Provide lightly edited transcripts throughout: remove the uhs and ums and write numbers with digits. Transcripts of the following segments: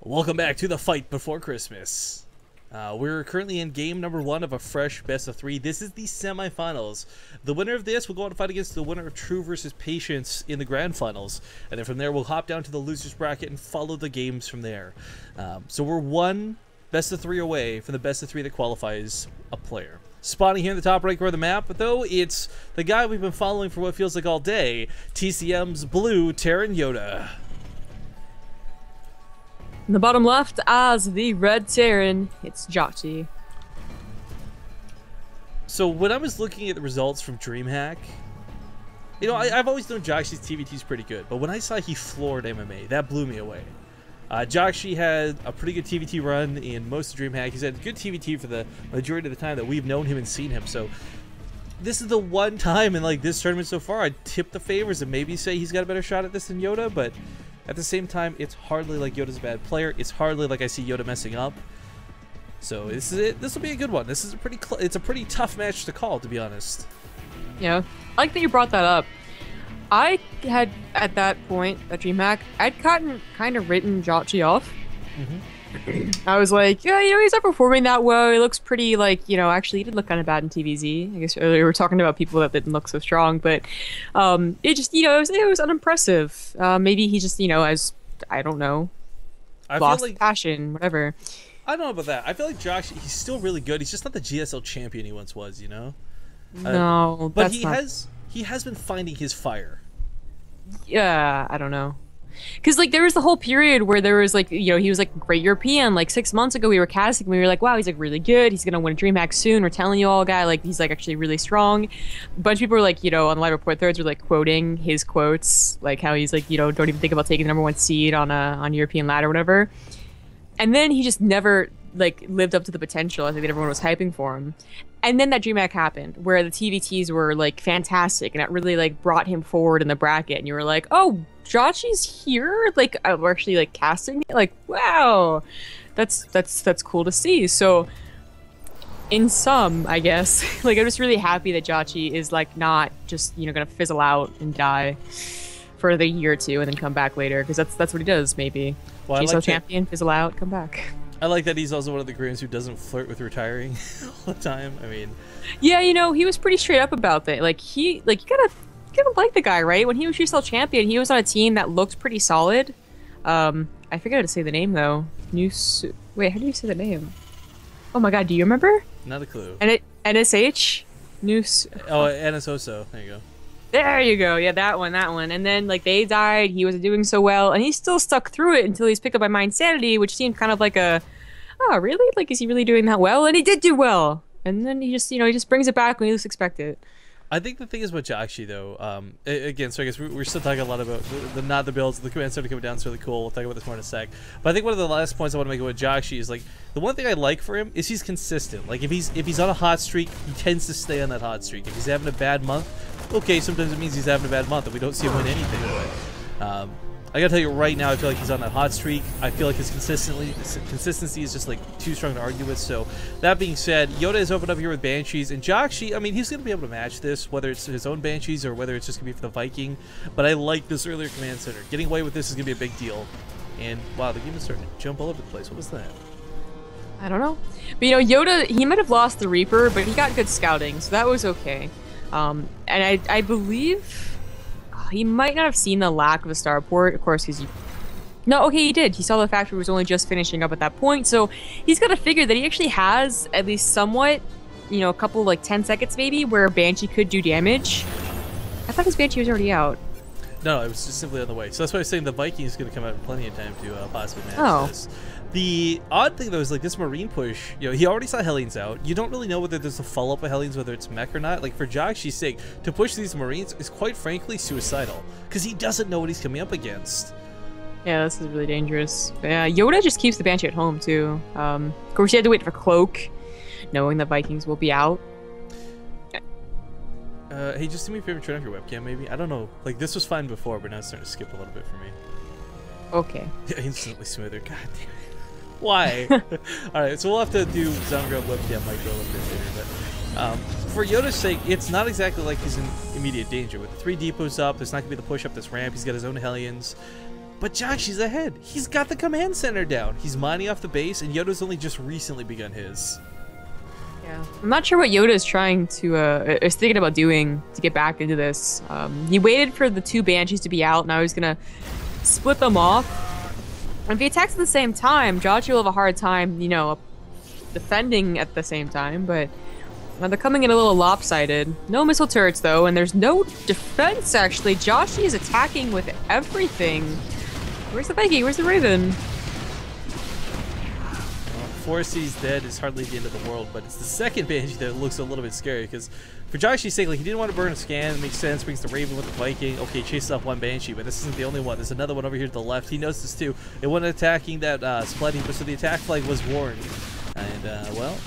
Welcome back to the fight before Christmas. We're currently in game number 1 of a fresh best of 3. This is the semifinals. The winner of this will go on to fight against the winner of True versus Patience in the grand finals. And then from there, we'll hop down to the losers bracket and follow the games from there. So we're one best of 3 away from the best of 3 that qualifies a player. Spawning here in the top right corner of the map, but though it's the guy we've been following for what feels like all day, TCM's blue Terran YoDa. In the bottom left, as the red Terran, it's Jjakji. So when I was looking at the results from DreamHack, you know, I've always known Jjakji's TVT is pretty good, but when I saw he floored MMA, that blew me away. Jjakji had a pretty good TVT run in most of DreamHack. He's had good TVT for the majority of the time that we've known him and seen him. So this is the one time in like this tournament so far I'd tip the favors and maybe say he's got a better shot at this than YoDa, but at the same time, it's hardly like YoDa's a bad player. It's hardly like I see YoDa messing up. So this is it. This will be a good one. This is it's a pretty tough match to call, to be honest. Yeah, I like that you brought that up. I had, at that point, at DreamHack, I'd kind of written Jjakji off. I was like, yeah, you know, he's not performing that well. He looks pretty, like, you know, actually, he did look kind of bad in TVZ. I guess earlier we were talking about people that didn't look so strong, but it just, you know, it was unimpressive. Maybe he just, you know, I don't know, lost like, passion, whatever. I don't know about that. I feel like Jjakji, he's still really good. He's just not the GSL champion he once was, you know? No, but he has been finding his fire. Yeah, I don't know. Because, like, there was the whole period where there was, like, you know, he was, like, great European. Like, 6 months ago, we were casting him. We were like, wow, he's, like, really good. He's going to win a DreamHack soon. We're telling you all, guy. Like, he's, like, actually really strong. A bunch of people were, like, you know, on the live report threads were, like, quoting his quotes. Like, how he's, like, you know, don't even think about taking the #1 seed on European ladder or whatever. And then he just never, like, lived up to the potential I think that everyone was hyping for him. And then that DreamHack happened, where the TVTs were, like, fantastic. And that really, like, brought him forward in the bracket. And you were like, oh, Jjakji's here? Like, we're actually, like, casting it? Like, wow. That's cool to see. So, in sum, I guess, like, I'm just really happy that Jjakji is, like, not just, you know, gonna fizzle out and die for the year or two and then come back later. Because that's what he does, maybe. Well, GSL champion, fizzle out, come back. I like that he's also one of the Koreans who doesn't flirt with retiring all the time. I mean, yeah, you know, he was pretty straight up about that. Like, you gotta like the guy, right? When he was GSL champion, he was on a team that looked pretty solid. I forget how to say the name though. Wait, how do you say the name? Oh my god, do you remember? Not a clue. NSH? News. Oh, NSOSO. There you go. There you go. Yeah, that one. And then, like, they died. He wasn't doing so well, and he still stuck through it until he's picked up by Mind Sanity, which seemed kind of like a, oh, really? Like, is he really doing that well? And he did do well. And then he just, you know, he just brings it back when you least expect it. I think the thing is with Jjakji, though, again, so I guess we're still talking a lot about the builds. The command center coming down is really cool. We'll talk about this more in a sec. But I think one of the last points I want to make with Jjakji is, like, the one thing I like for him is he's consistent. Like, if he's on a hot streak, he tends to stay on that hot streak. If he's having a bad month, okay, sometimes it means he's having a bad month and we don't see him win anything. But I gotta tell you right now, I feel like he's on that hot streak. I feel like his consistency is just, like, too strong to argue with. So that being said, YoDa is opened up here with Banshees, and Jjakji, I mean, he's gonna be able to match this, whether it's his own Banshees or whether it's just gonna be for the Viking. But I like this earlier command center. Getting away with this is gonna be a big deal. And wow, the game is starting to jump all over the place. What was that? I don't know. But, you know, YoDa, he might have lost the Reaper, but he got good scouting, so that was okay. And I believe he might not have seen the lack of a starport, of course, because no, okay, he did. He saw the factory was only just finishing up at that point, so he's got to figure that he actually has at least somewhat, you know, a couple, like, 10 seconds maybe, where Banshee could do damage. I thought his Banshee was already out. No, it was just simply on the way. So that's why I was saying the Viking is going to come out in plenty of time to possibly match this. The odd thing, though, is, like, this Marine push, you know, he already saw Hellions out. You don't really know whether there's a follow-up of Hellions, whether it's mech or not. Like, for Jjakji's sake, to push these Marines is, quite frankly, suicidal. Because he doesn't know what he's coming up against. Yeah, this is really dangerous. Yeah, YoDa just keeps the Banshee at home, too. Of course, he had to wait for Cloak, knowing the Vikings will be out. Hey, just do me a favor, turn off your webcam, maybe? I don't know. Like, this was fine before, but now it's starting to skip a little bit for me. Okay. Yeah, instantly smoother. God damn it. Why? Alright, so we'll have to do Zongrub webcam micro a little bit later, but for YoDa's sake, it's not exactly like he's in immediate danger. With the 3 depots up, there's not going to be the push up this ramp, he's got his own Hellions. But Jjakji's ahead. He's got the command center down. He's mining off the base, and YoDa's only just recently begun his. Yeah, I'm not sure what YoDa is trying to, is thinking about doing to get back into this. He waited for the 2 Banshees to be out, now he's gonna split them off. And if he attacks at the same time, Jjakji will have a hard time, you know, defending at the same time, but they're coming in a little lopsided. No missile turrets, though, and there's no defense, actually. Jjakji is attacking with everything. Where's the Viking? Where's the Raven? Well, 4C's dead is hardly the end of the world, but it's the second Banshee that looks a little bit scary, because for Jjakji's sake, like, he didn't want to burn a scan. It makes sense. Brings the Raven with the Viking. Okay, chases off 1 Banshee, but this isn't the only one. There's another one over here to the left. He knows this, too. It wasn't attacking that splitting, but so the attack flag was warned. And, well,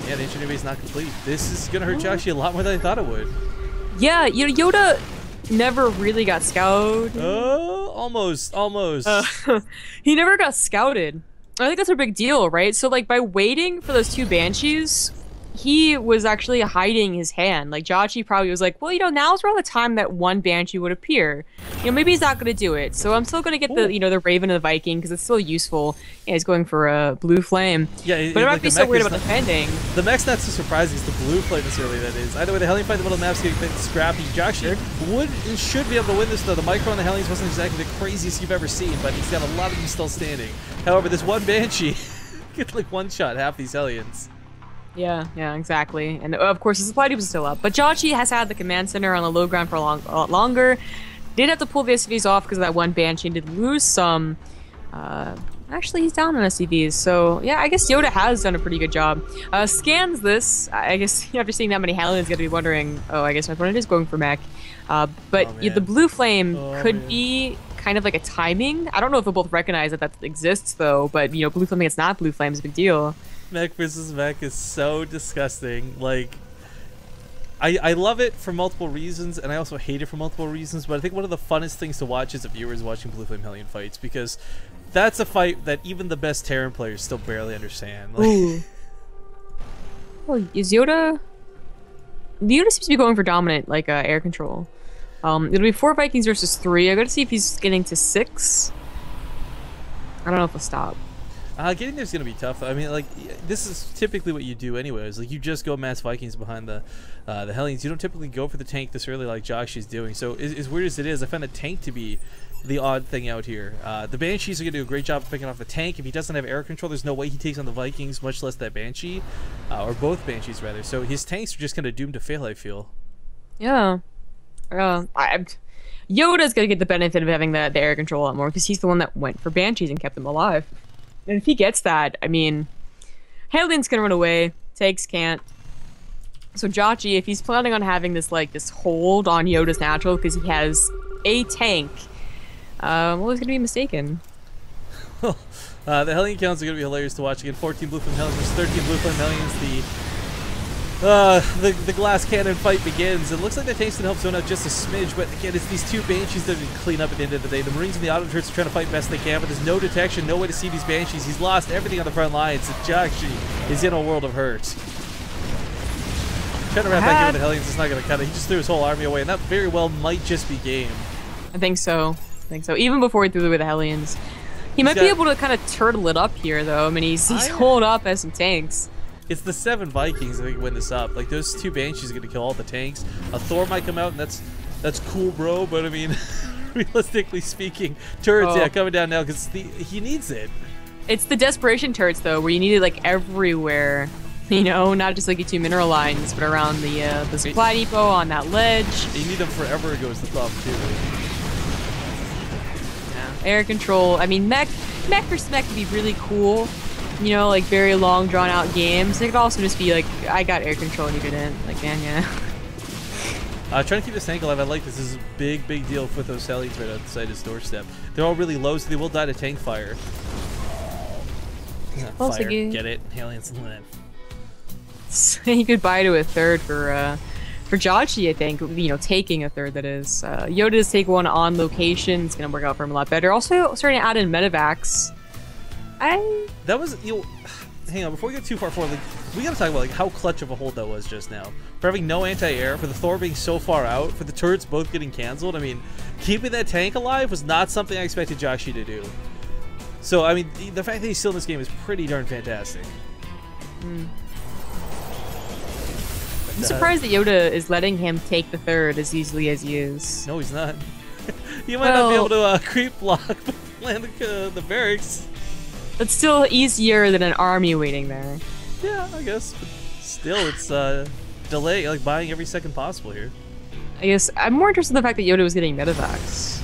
yeah, the engineer base is not complete. This is going to hurt Jjakji a lot more than I thought it would. Yeah, you know, YoDa never really got scouted. Oh, almost. He never got scouted. I think that's a big deal, right? So, like, by waiting for those 2 Banshees, he was actually hiding his hand. Like, Jjakji probably was like, well, you know, now's around the time that 1 Banshee would appear. You know, maybe he's not going to do it. So I'm still going to get the, you know, the Raven and the Viking, because it's still useful. Yeah, he's going for a blue flame. Yeah, but it might be so weird about defending. The mech's not so surprising. It's the blue flame necessarily that is. Either way, the Hellion fight in the middle of the map's getting a bit scrappy. Jjakji would and should be able to win this, though. The micro on the Hellions wasn't exactly the craziest you've ever seen, but he's got a lot of them still standing. However, this 1 Banshee could, like, one-shot half these Hellions. Yeah, exactly. And of course, the supply depot is still up. But Jjakji has had the command center on the low ground for a lot longer. Did have to pull the SCVs off because of that 1 Banshee. Did lose some. Actually, he's down on SCVs. So, yeah, I guess YoDa has done a pretty good job. Scans this. I guess after seeing that many Hellions, got to be wondering, oh, I guess my opponent is going for mech. But the blue flame could be kind of like a timing. I don't know if they'll both recognize that exists, though. But, you know, blue flame against not blue flame is a big deal. Mech versus mech is so disgusting. Like, I love it for multiple reasons, and I also hate it for multiple reasons, but I think one of the funnest things to watch as a viewer is watching Blue Flame Hellion fights, because that's a fight that even the best Terran players still barely understand. Like, ooh. Oh, is YoDa... YoDa seems to be going for dominant, like, air control. It'll be 4 Vikings versus 3. I gotta see if he's getting to 6. I don't know if he'll stop. Getting there's gonna be tough. I mean, like, this is typically what you do anyways. Like, you just go mass Vikings behind the Hellions. You don't typically go for the tank this early like Jjakji's doing. So as weird as it is, I find the tank to be the odd thing out here. The Banshees are gonna do a great job of picking off the tank. If he doesn't have air control, there's no way he takes on the Vikings, much less that Banshee, or both Banshees rather. So his tanks are just kind of doomed to fail, I feel. Yeah. YoDa's gonna get the benefit of having the air control a lot more because he's the one that went for Banshees and kept them alive. And if he gets that, I mean, Hellions can run away, tanks can't. So Jjakji, if he's planning on having this hold on YoDa's natural because he has a tank, well, he's gonna be mistaken. The Hellion counts are gonna be hilarious to watch again. 14 Blue Flame Hellions versus 13 Blue Flame Hellions. The glass cannon fight begins. It looks like the tanks can help zone out just a smidge, but again, it's these 2 Banshees that are going to clean up at the end of the day. The Marines and the auto turrets are trying to fight best they can, but there's no detection, no way to see these Banshees. He's lost everything on the front lines. Jjakji is in a world of hurt. Trying to wrap back in with the Hellions is not going to cut it. He just threw his whole army away, and that very well might just be game. I think so. Even before he threw away the Hellions. He might be able to kind of turtle it up here, though. I mean, he's holed up as some tanks. It's the 7 Vikings that can win this up. Like, those 2 Banshees are going to kill all the tanks. A Thor might come out, and that's cool, bro. But, I mean, realistically speaking, turrets, coming down now because he needs it. It's the desperation turrets, though, where you need it, like, everywhere. You know, not just, like, your 2 mineral lines, but around the supply depot, on that ledge. You need them forever goes the thumb, too. Yeah. Air control. I mean, mech versus mech would be really cool. You know, like, very long, drawn-out games. It could also just be, like, I got air control and you didn't. Like, man, yeah. Trying to keep this tank alive. I like this. This is a big deal with those Hellions right outside his doorstep. They're all really low, so they will die to tank fire. Fire. Get it? Hellions live. Say goodbye to a third for Jjakji, I think. You know, taking a third, that is. YoDa does take one on location. It's going to work out for him a lot better. Also, starting to add in medevacs. That was, you know, hang on, before we get too far forward, like, we gotta talk about like how clutch of a hold that was just now. For having no anti-air, for the Thor being so far out, for the turrets both getting canceled. I mean, keeping that tank alive was not something I expected Jjakji to do. So, I mean, the fact that he's still in this game is pretty darn fantastic. I'm surprised that YoDa is letting him take the third as easily as he is. No, he's not. He might not be able to creep block, but land the barracks. It's still easier than an army waiting there. Yeah, I guess. But still, it's delay, like buying every second possible here. I guess I'm more interested in the fact that YoDa was getting medevacs.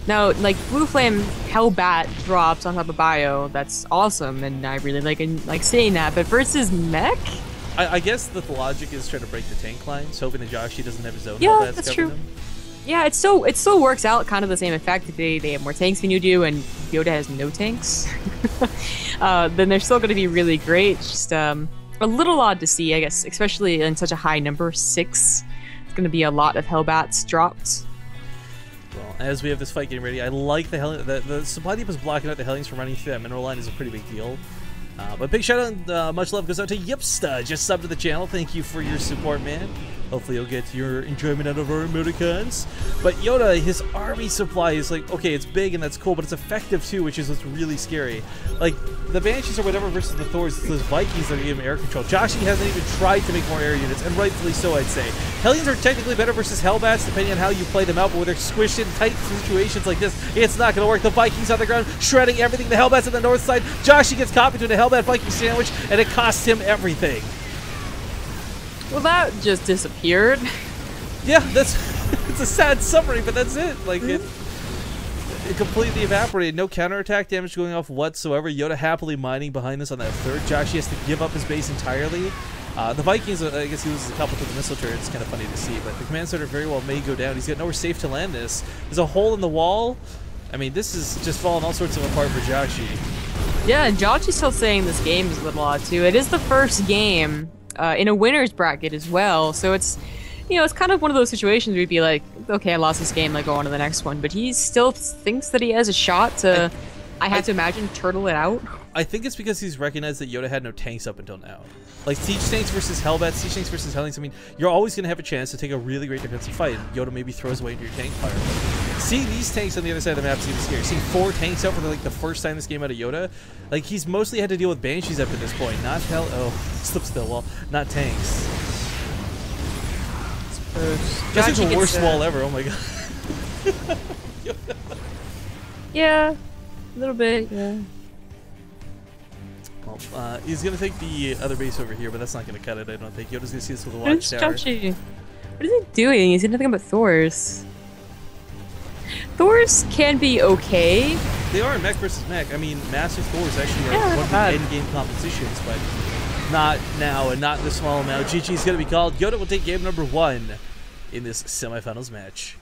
Now, like Blue Flame Hellbat drops on top of Bio, that's awesome, and I really like seeing that. But versus Mech, I guess the logic is trying to break the tank lines, hoping that Jjakji doesn't have his own. Yeah, that's true. Him. Yeah, it still works out kind of the same effect. They have more tanks than you do, and YoDa has no tanks. Then they're still going to be really great. Just a little odd to see, I guess, especially in such a high number, 6. It's going to be a lot of Hellbats dropped. Well, as we have this fight getting ready, I like the supply depot is blocking out the Hellions from running through that mineral line is a pretty big deal. But big shout out and much love goes out to Yipsta, just subbed to the channel. Thank you for your support, man. Hopefully you'll get your enjoyment out of our emoticons. But YoDa, his army supply is like, okay, it's big and that's cool, but it's effective too, which is what's really scary. Like, the Banshees or whatever versus the Thors, it's those Vikings that give him air control. Jjakji hasn't even tried to make more air units, and rightfully so, I'd say. Hellions are technically better versus Hellbats, depending on how you play them out, but when they're squished in tight situations like this, it's not going to work. The Vikings on the ground, shredding everything. The Hellbats on the north side. Jjakji gets caught between a Hellbat-Viking sandwich, and it costs him everything. Well, that just disappeared. Yeah, that's it's a sad summary, but that's it. Like it completely evaporated. No counterattack damage going off whatsoever. YoDa happily mining behind this on that third. Jjakji has to give up his base entirely. The Vikings, I guess he loses a couple to the missile turret. It's kind of funny to see, but the command center very well may go down. He's got nowhere safe to land this. There's a hole in the wall. I mean, this is just falling all sorts of apart for Jjakji. Yeah, and Jjakji's still saying this game is a little odd too. It is the first game in a winner's bracket as well, so it's, you know, it's kind of one of those situations where you'd be like, okay, I lost this game, like go on to the next one, but he still thinks that he has a shot to, I have to imagine, turtle it out. I think it's because he's recognized that YoDa had no tanks up until now. Like siege tanks versus Hellbats, siege tanks versus Hellions, I mean, you're always going to have a chance to take a really great defensive fight, and YoDa maybe throws away into your tank fire. But seeing these tanks on the other side of the map is even scary. Seeing 4 tanks out for like the first time this game out of YoDa, like he's mostly had to deal with Banshees up to this point, not slip still wall, not tanks. That's like the worst wall ever, oh my god. Yeah, a little bit, yeah. Well, he's going to take the other base over here, but that's not going to cut it, I don't think. YoDa's going to see this with a watchtower. What is he doing? He's doing nothing but Thors. Thors can be okay. They are in mech versus mech. I mean, Master Thors actually are one of the end-game competitions, but not now and not in a small amount. GG is going to be called. YoDa will take game number 1 in this semifinals match.